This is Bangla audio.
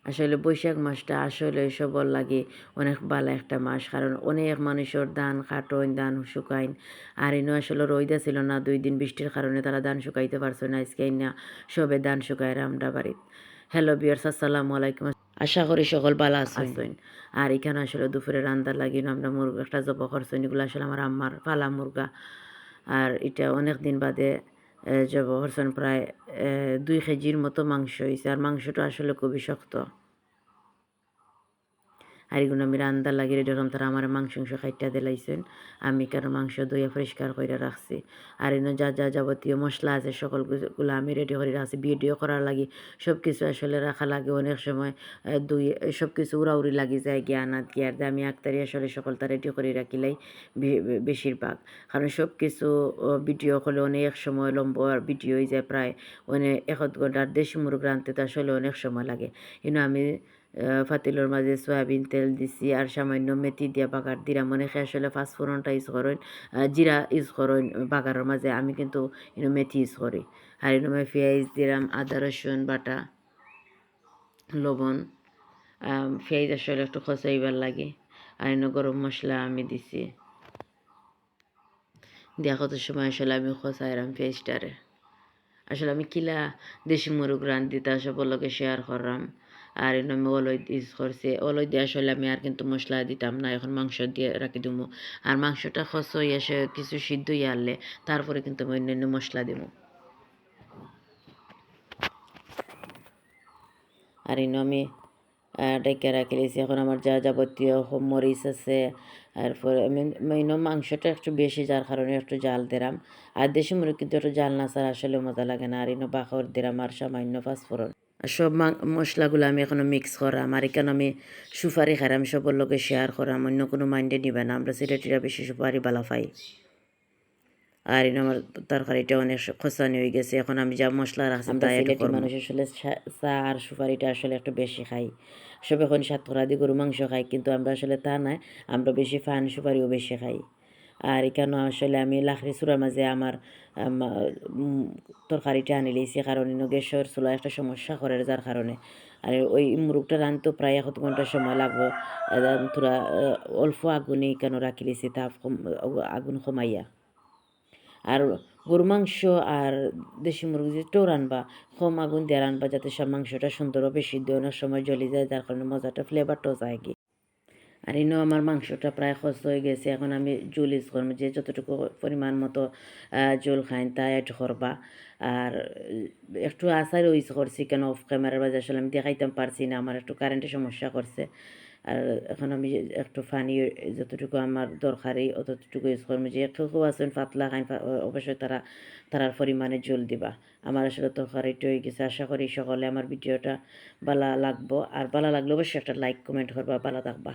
আসলে বৈশাখ মাসটা আসলে সবার লাগে অনেক ভালো একটা মাস, কারণ অনেক মানুষের ধান কাটইন, ধান শুকাইন। আর ইনো আসলে রইদা ছিল না 2 দিন, বৃষ্টির কারণে তারা ধান শুকাইতে পারছে না। আজকে না সবে ধান শুকায় আমরা বাড়িত। হ্যালো বিয়ার্স, আসসালামু আলাইকুম। আশা করি সকল ভালো আছেন। আর এখানে আসলে দুপুরে রান্নার লাগিন আমরা মুরগা একটা জব করছেন। এগুলো আসলে আমার আম্মার পালা মুরগা। আর এটা অনেক দিন বাদে জব করছেন, প্রায় 2 কেজির মতো মাংস হয়েছে। আর মাংসটা আসলে খুবই শক্ত। আর এগুলো আমি রান্দার লাগি রেডি করলাম, তারা আমার মাংস খাইটা দিলাইছেন। আমি কেন মাংস ধুয়ে পরিষ্কার করে রাখছি। আর এনে যা যা যাবতীয় মশলা আছে সকলগুলো আমি রেডি করে রাখছি। ভিডিও করার লাগি সব কিছু আসলে রাখা লাগে। অনেক সময় ধুয়ে সব কিছু উড়াউড়ি লাগি যায় গিয়া আনাত গিয়ার দিয়ে আমি একতারি আসলে সকলটা রেডি করে রাখিলাই বেশিরভাগ। কারণ সব কিছু ভিডিও করলে অনেক সময় লম্বা ভিডিও হয়ে যায়, প্রায় অনেক 1 ঘন্টা। আর দেশি মুরগ রাঁধতে তো আসলে অনেক সময় লাগে। কিন্তু আমি ফাতিলোর মাঝে সয়াবিন তেল দিছি আর সামান্য মেথি দিয়া বাগার দিলাম। অনেকে আসলে পাঁচফোড়নটা ইউজ করেন, জিরা ইউজ করেন বাগারের মাঝে। আমি কিন্তু মেথি ইউজ করি। আর আমি পেঁয়াজ দিলাম, আদা রসুন বাটা, লবণ, পেঁয়াজ আসলে একটু খসাইবার লাগে। আর গরম মশলা আমি দিছি। দিয়া কত সময় আসলে আমি খসাইলাম পেঁয়াজটারে। আসলে আমি কিলা দেশি মুরগ রান্ধিতে সকলকে শেয়ার করলাম। আর আমি অলই ইউজ করছি। অলই দিয়ে আসলে আমি আর কিন্তু মশলা দিতাম না, এখন মাংস দিয়ে রাখি দিব। আর মাংসটা খসই এসে কিছু সিদ্ধ হয়ে আনলে তারপরে কিন্তু আমি অন্যান্য মশলা দিব। আর আমি ডেকে রাখি দিয়েছি। এখন আমার যা যাবতীয় মরিচ আছে। তারপরে আমি মাংসটা একটু বেশি, যার কারণে একটু জাল দিলাম। আর দেশি মুরগি কিন্তু একটু জাল না ছাড়া আসলে মজা লাগে না। আর বাখর দিলাম আর সামান্য পাঁচফোড়ন। আর সব মশলাগুলো আমি এখনো মিক্স করাম। আর এখানে আমি সুপারি খারাম সবর লোকে শেয়ার করাম, অন্য কোনো মাইন্ডে নিবে না। আমরা সিলেটিরা বেশি সুপারি বালা পাই। আর আমার তরকারিটা অনেক খসানি হয়ে গেছে। এখন আমি যা মশলা রাখছি তা সিলেটি মানুষ আসলে চা আর সুপারিটা আসলে একটু বেশি খাই। সব এখন সাতকরা দিয়ে গরু মাংস খাই, কিন্তু আমরা আসলে তা নয়, আমরা বেশি পান সুপারিও বেশি খাই। আর এখানে আসলে আমি লাখড়ি চূড়ার মাঝে আমার তরকারিটা আনি লিয়েছি, কারণ গ্যাসের চুলা একটা সমস্যা করে, যার কারণে। আর ওই মুরগটা রাঁধতেও প্রায় 1 ঘন্টা সময় লাগবে। তোরা অল্প আগুনে কেন রাখি লিয়েছি, তাপ আগুন কমাইয়া। আর গরু মাংস আর দেশি মুরগি যেটাও রানবা কম আগুন দিয়ে রানবা, যাতে সব মাংসটা সুন্দরভাবে সিদ্ধ অনেক সময় জ্বলি যায়, যার কারণে মজাটা ফ্লেভারটাও যায় কি। আর আমার মাংসটা প্রায় খস্ত হয়ে গেছে। এখন আমি জল ইউজ করবো, যে যতটুকু পরিমাণ মতো জল খাইন তা অ্যাড করবা। আর একটু আচার ইউজ করছি, কেন অফ ক্যামেরার বাজে আসলে আমি দেখাইতাম পারছি না, আমার একটু কারেন্টের সমস্যা করছে। আর এখন আমি একটু পানি যতটুকু আমার দরকারি অতটুকু ইউজ করবো। যে কেউ আছেন পাতলা খাইন, অবশ্যই তারার পরিমাণে জল দিবা। আমার আসলে তরকারিটা হয়ে গেছে। আশা করি সকলে আমার ভিডিওটা ভালো লাগবো। আর ভালো লাগলে অবশ্যই একটা লাইক কমেন্ট করবা। ভালো থাকবা।